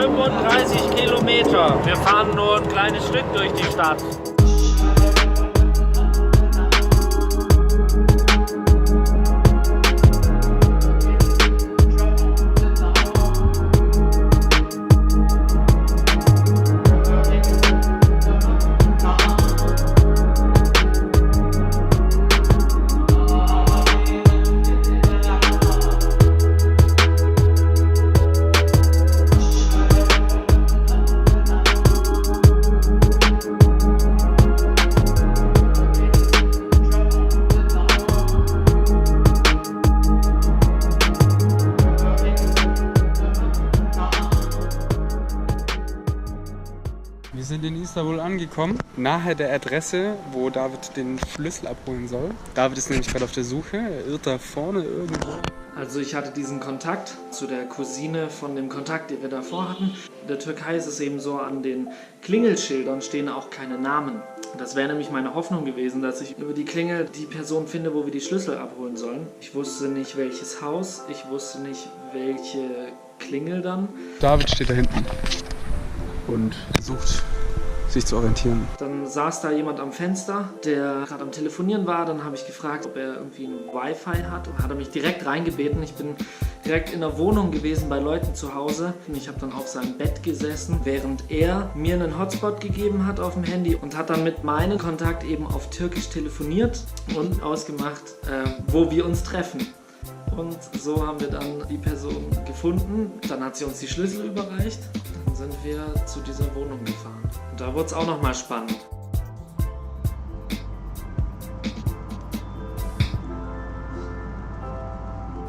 35 Kilometer. Wir fahren nur ein kleines Stück durch die Stadt. Wir sind in Istanbul angekommen, nahe der Adresse, wo David den Schlüssel abholen soll. David ist nämlich gerade auf der Suche, er irrt da vorne irgendwo. Also ich hatte diesen Kontakt zu der Cousine von dem Kontakt, den wir davor hatten. In der Türkei ist es eben so, an den Klingelschildern stehen auch keine Namen. Das wäre nämlich meine Hoffnung gewesen, dass ich über die Klingel die Person finde, wo wir die Schlüssel abholen sollen. Ich wusste nicht, welches Haus, ich wusste nicht, welche Klingel dann. David steht da hinten und versucht sich zu orientieren. Dann saß da jemand am Fenster, der gerade am Telefonieren war. Dann habe ich gefragt, ob er irgendwie ein Wi-Fi hat, und hat er mich direkt reingebeten. Ich bin direkt in der Wohnung gewesen bei Leuten zu Hause. Ich habe dann auf seinem Bett gesessen, während er mir einen Hotspot gegeben hat auf dem Handy und hat dann mit meinem Kontakt eben auf Türkisch telefoniert und ausgemacht, wo wir uns treffen. Und so haben wir dann die Person gefunden. Dann hat sie uns die Schlüssel überreicht. Dann sind wir zu dieser Wohnung gefahren. Und da wurde es auch nochmal spannend.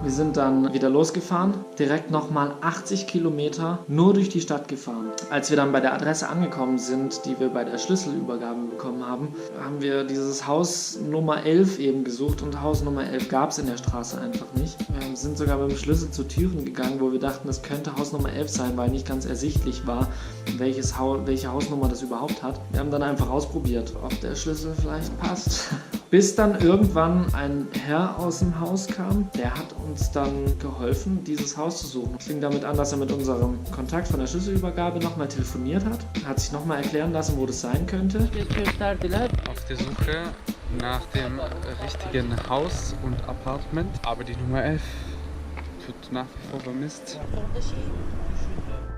Wir sind dann wieder losgefahren, direkt nochmal 80 Kilometer nur durch die Stadt gefahren. Als wir dann bei der Adresse angekommen sind, die wir bei der Schlüsselübergabe bekommen haben, haben wir dieses Haus Nummer 11 eben gesucht, und Haus Nummer 11 gab es in der Straße einfach nicht. Wir sind sogar mit dem Schlüssel zu Türen gegangen, wo wir dachten, das könnte Haus Nummer 11 sein, weil nicht ganz ersichtlich war, welche Hausnummer das überhaupt hat. Wir haben dann einfach ausprobiert, ob der Schlüssel vielleicht passt. Bis dann irgendwann ein Herr aus dem Haus kam, der hat uns dann geholfen, dieses Haus zu suchen. Es fing damit an, dass er mit unserem Kontakt von der Schlüsselübergabe nochmal telefoniert hat sich nochmal erklären lassen, wo das sein könnte. Auf der Suche nach dem richtigen Haus und Apartment, aber die Nummer 11 wird nach wie vor vermisst.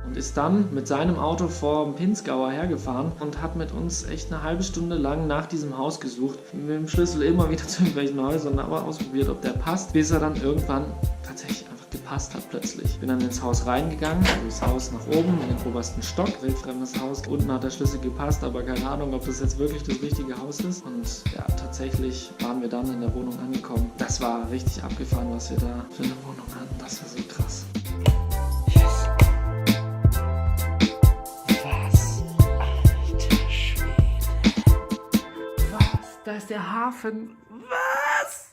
Und ist dann mit seinem Auto vor dem Pinzgauer hergefahren und hat mit uns echt eine halbe Stunde lang nach diesem Haus gesucht. Mit dem Schlüssel immer wieder zu irgendwelchen Häusern, aber ausprobiert, ob der passt, bis er dann irgendwann tatsächlich einfach gepasst hat plötzlich. Bin dann ins Haus reingegangen, durchs Haus nach oben, in den obersten Stock, wildfremdes Haus. Unten hat der Schlüssel gepasst, aber keine Ahnung, ob das jetzt wirklich das richtige Haus ist. Und ja, tatsächlich waren wir dann in der Wohnung angekommen. Das war richtig abgefahren, was wir da für eine Wohnung hatten. Das war so krass. Da ist der Hafen. Was?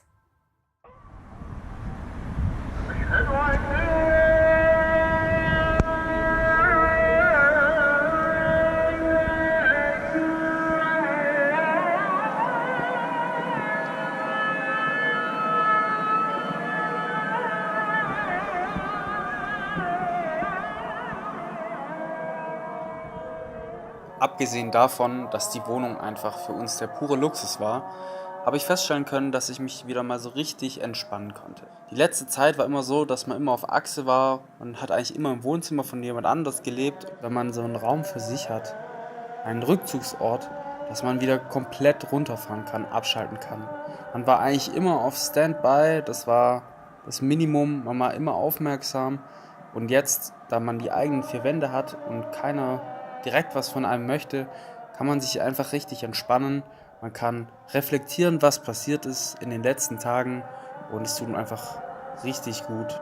Abgesehen davon, dass die Wohnung einfach für uns der pure Luxus war, habe ich feststellen können, dass ich mich wieder mal so richtig entspannen konnte. Die letzte Zeit war immer so, dass man immer auf Achse war. Man hat eigentlich immer im Wohnzimmer von jemand anders gelebt. Wenn man so einen Raum für sich hat, einen Rückzugsort, dass man wieder komplett runterfahren kann, abschalten kann. Man war eigentlich immer auf Standby, das war das Minimum, man war immer aufmerksam. Und jetzt, da man die eigenen vier Wände hat und keiner direkt was von einem möchte, kann man sich einfach richtig entspannen. Man kann reflektieren, was passiert ist in den letzten Tagen, und es tut einfach richtig gut.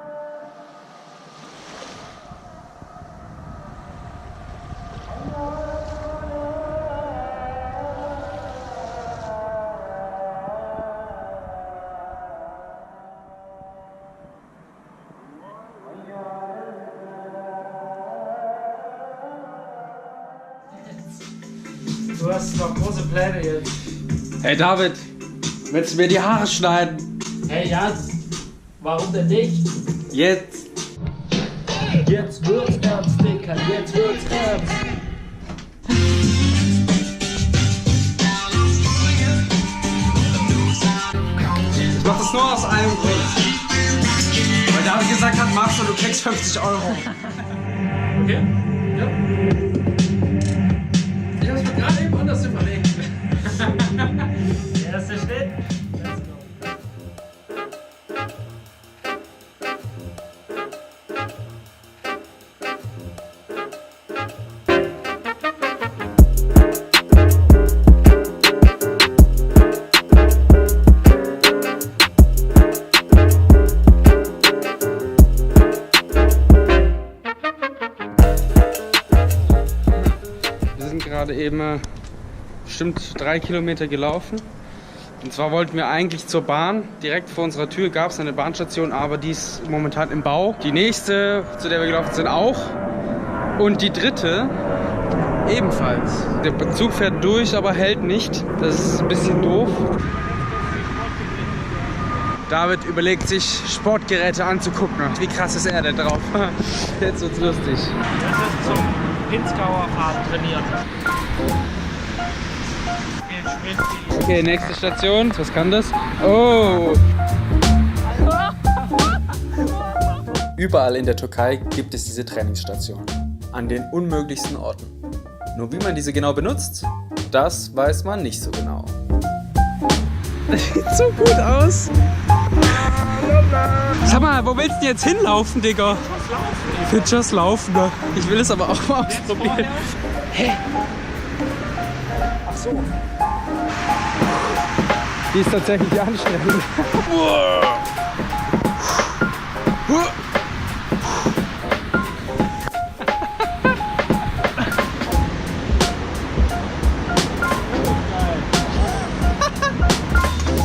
Du hast noch große Pläne jetzt. Hey David, willst du mir die Haare schneiden? Hey Jas, warum denn nicht? Jetzt! Jetzt wird's ernst, Dicker, jetzt wird's kriegst 50 Euro. Okay? Ja. Ich hab's mir gerade eben anders überlegt. Erster Schritt. Wir sind gerade eben bestimmt 3 Kilometer gelaufen. Und zwar wollten wir eigentlich zur Bahn. Direkt vor unserer Tür gab es eine Bahnstation, aber die ist momentan im Bau. Die nächste, zu der wir gelaufen sind, auch. Und die dritte ebenfalls. Der Zug fährt durch, aber hält nicht. Das ist ein bisschen doof. David überlegt sich, Sportgeräte anzugucken. Wie krass ist er denn drauf? Jetzt wird's lustig. Das ist zum Pinzgauer Fahren trainieren. Okay, nächste Station. Was kann das? Oh! Überall in der Türkei gibt es diese Trainingsstationen. An den unmöglichsten Orten. Nur wie man diese genau benutzt, das weiß man nicht so genau. Das sieht so gut aus. Sag mal, wo willst du jetzt hinlaufen, Digga? Ich will just laufen. Ich will es aber auch mal ausprobieren. Hä? Ach so. Die ist tatsächlich anstrengend.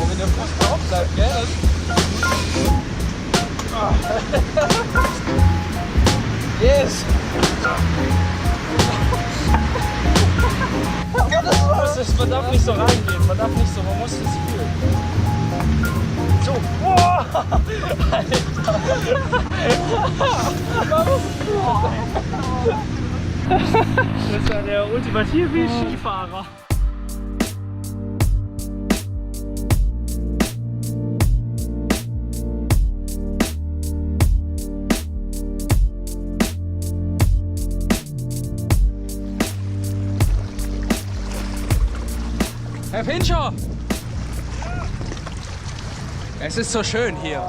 Wenn der Fuß drauf bleibt, gell? Yes! Man darf nicht so reingehen, man darf nicht so, man muss es fühlen. So, wow! Das ist ja der ultimative Skifahrer. Herr Fincher! Es ist so schön hier.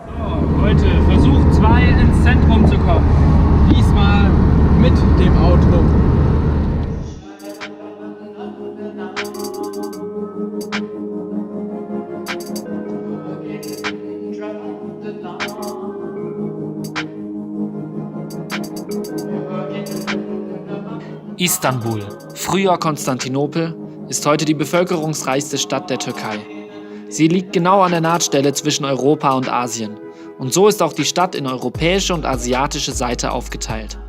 So, heute Versuch 2 ins Zentrum zu kommen. Diesmal mit dem Auto. Istanbul, früher Konstantinopel, ist heute die bevölkerungsreichste Stadt der Türkei. Sie liegt genau an der Nahtstelle zwischen Europa und Asien. Und so ist auch die Stadt in europäische und asiatische Seite aufgeteilt.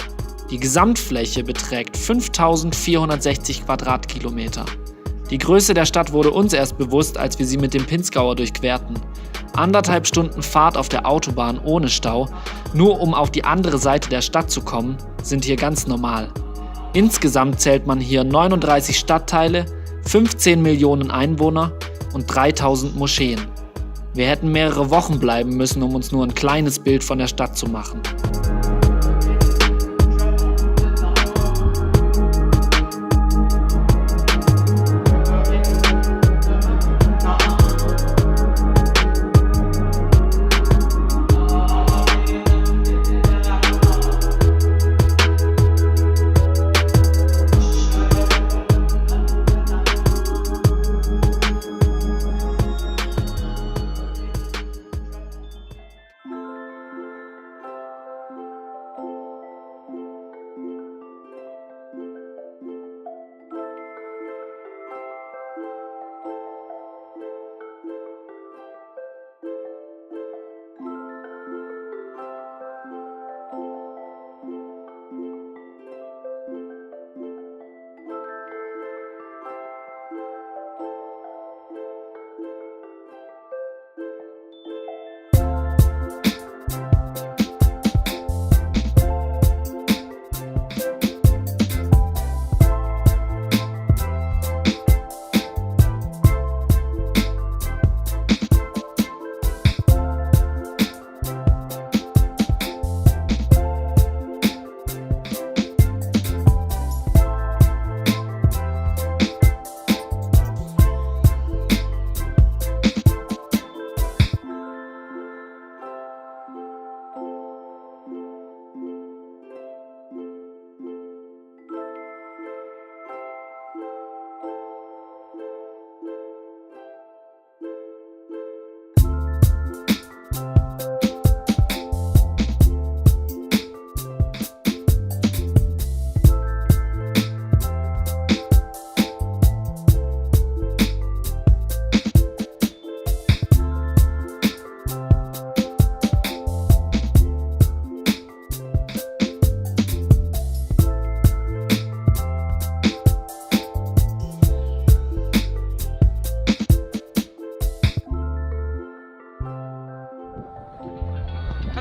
Die Gesamtfläche beträgt 5460 Quadratkilometer. Die Größe der Stadt wurde uns erst bewusst, als wir sie mit dem Pinzgauer durchquerten. 1,5 Stunden Fahrt auf der Autobahn ohne Stau, nur um auf die andere Seite der Stadt zu kommen, sind hier ganz normal. Insgesamt zählt man hier 39 Stadtteile, 15 Millionen Einwohner und 3000 Moscheen. Wir hätten mehrere Wochen bleiben müssen, um uns nur ein kleines Bild von der Stadt zu machen.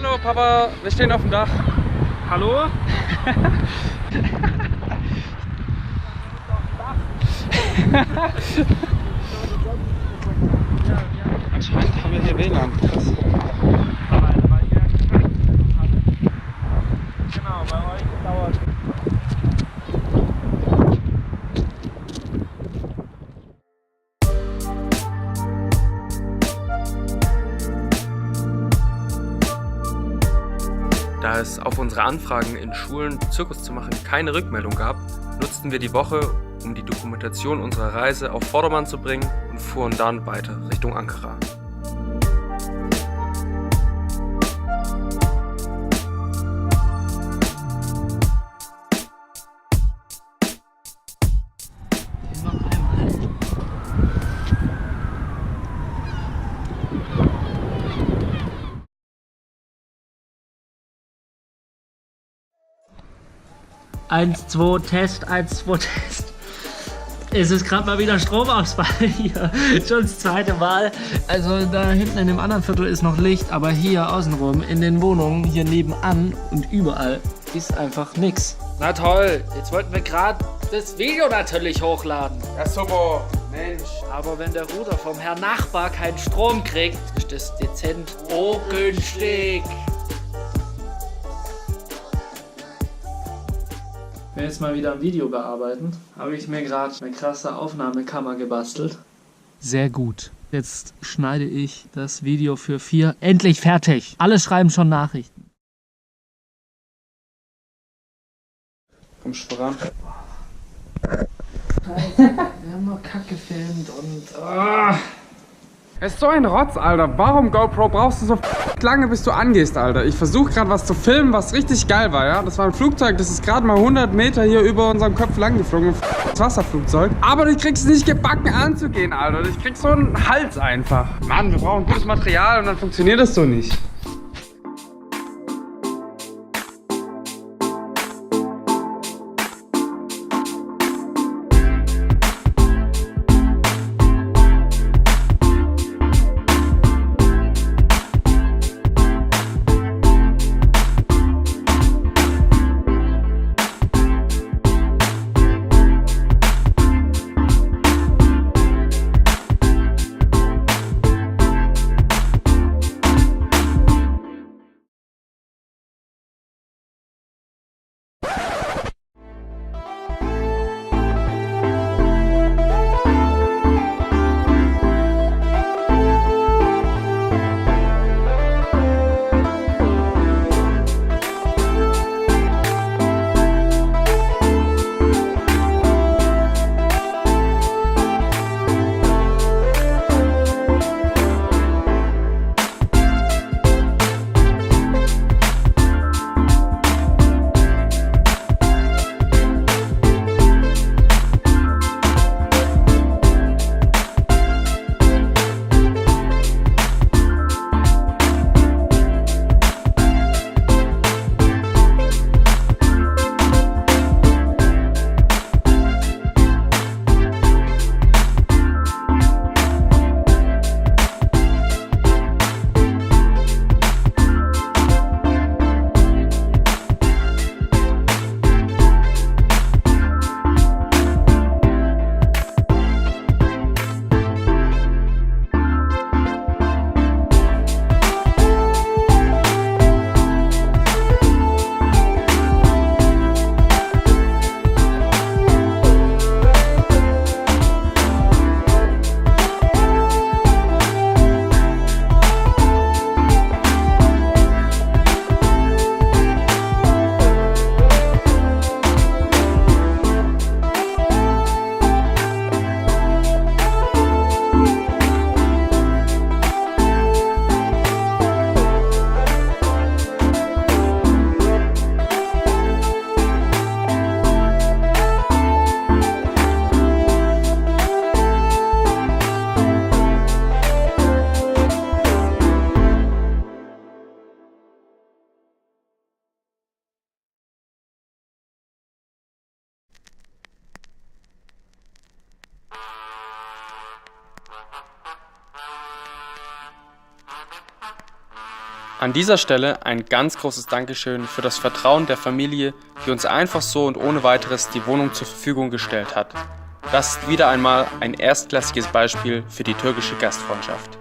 Hallo Papa, wir stehen auf dem Dach. Hallo? Anscheinend haben wir hier WLAN. Krass. Genau, bei euch dauert. Da es auf unsere Anfragen in Schulen Zirkus zu machen keine Rückmeldung gab, nutzten wir die Woche, um die Dokumentation unserer Reise auf Vordermann zu bringen und fuhren dann weiter Richtung Ankara. Eins, zwei, Test, 1, 2, Test. Es ist gerade mal wieder Stromausfall hier. Schon das zweite Mal. Also da hinten in dem anderen Viertel ist noch Licht, aber hier außenrum in den Wohnungen, hier nebenan und überall ist einfach nix. Na toll, jetzt wollten wir gerade das Video natürlich hochladen. Ja, super. Mensch. Aber wenn der Router vom Herrn Nachbar keinen Strom kriegt, ist das dezent ungünstig. Ich will jetzt mal wieder ein Video bearbeiten. Habe ich mir gerade eine krasse Aufnahmekammer gebastelt. Sehr gut. Jetzt schneide ich das Video für 4 endlich fertig. Alle schreiben schon Nachrichten. Komm schon voran. Wir haben noch Kack gefilmt und... Es ist so ein Rotz, Alter. Warum, GoPro, brauchst du so lange, bis du angehst, Alter? Ich versuche gerade was zu filmen, was richtig geil war, ja? Das war ein Flugzeug, das ist gerade mal 100 Meter hier über unserem Kopf lang geflogen. Das Wasserflugzeug. Aber du kriegst es nicht gebacken anzugehen, Alter. Ich krieg so einen Hals einfach. Mann, wir brauchen gutes Material und dann funktioniert das so nicht. An dieser Stelle ein ganz großes Dankeschön für das Vertrauen der Familie, die uns einfach so und ohne weiteres die Wohnung zur Verfügung gestellt hat. Das ist wieder einmal ein erstklassiges Beispiel für die türkische Gastfreundschaft.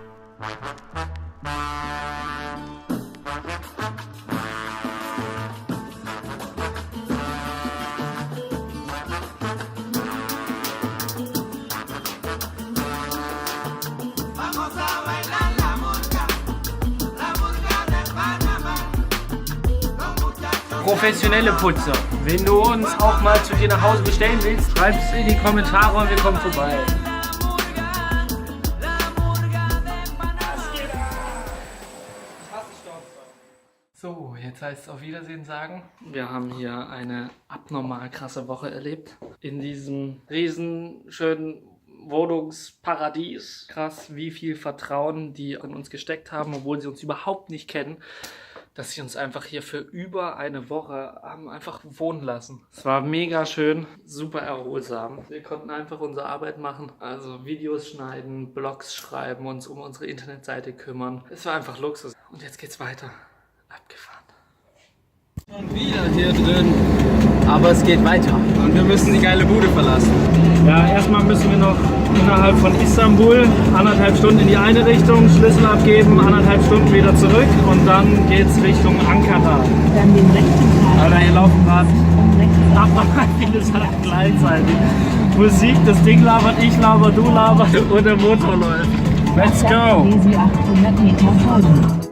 Professionelle Putzer. Wenn du uns auch mal zu dir nach Hause bestellen willst, schreib es in die Kommentare und wir kommen vorbei. So, jetzt heißt es auf Wiedersehen sagen. Wir haben hier eine abnormal krasse Woche erlebt. In diesem riesen schönen Wohnungsparadies. Krass, wie viel Vertrauen die in uns gesteckt haben, obwohl sie uns überhaupt nicht kennen, dass sie uns einfach hier für über eine Woche haben einfach wohnen lassen. Es war mega schön, super erholsam. Wir konnten einfach unsere Arbeit machen, also Videos schneiden, Blogs schreiben, uns um unsere Internetseite kümmern. Es war einfach Luxus. Und jetzt geht's weiter. Abgefahren. Und wieder hier drin. Aber es geht weiter. Und wir müssen die geile Bude verlassen. Ja, erstmal müssen wir noch innerhalb von Istanbul 1,5 Stunden in die eine Richtung, Schlüssel abgeben, 1,5 Stunden wieder zurück und dann geht's Richtung Ankara. Dann den rechten Teil. Alter, hier laufen gerade Rechts. viele Sachen gleichzeitig. Musik, das Ding labert, ich laber, du laberst und der Motor läuft. Let's go! Wie Sie 800 Meter folgen.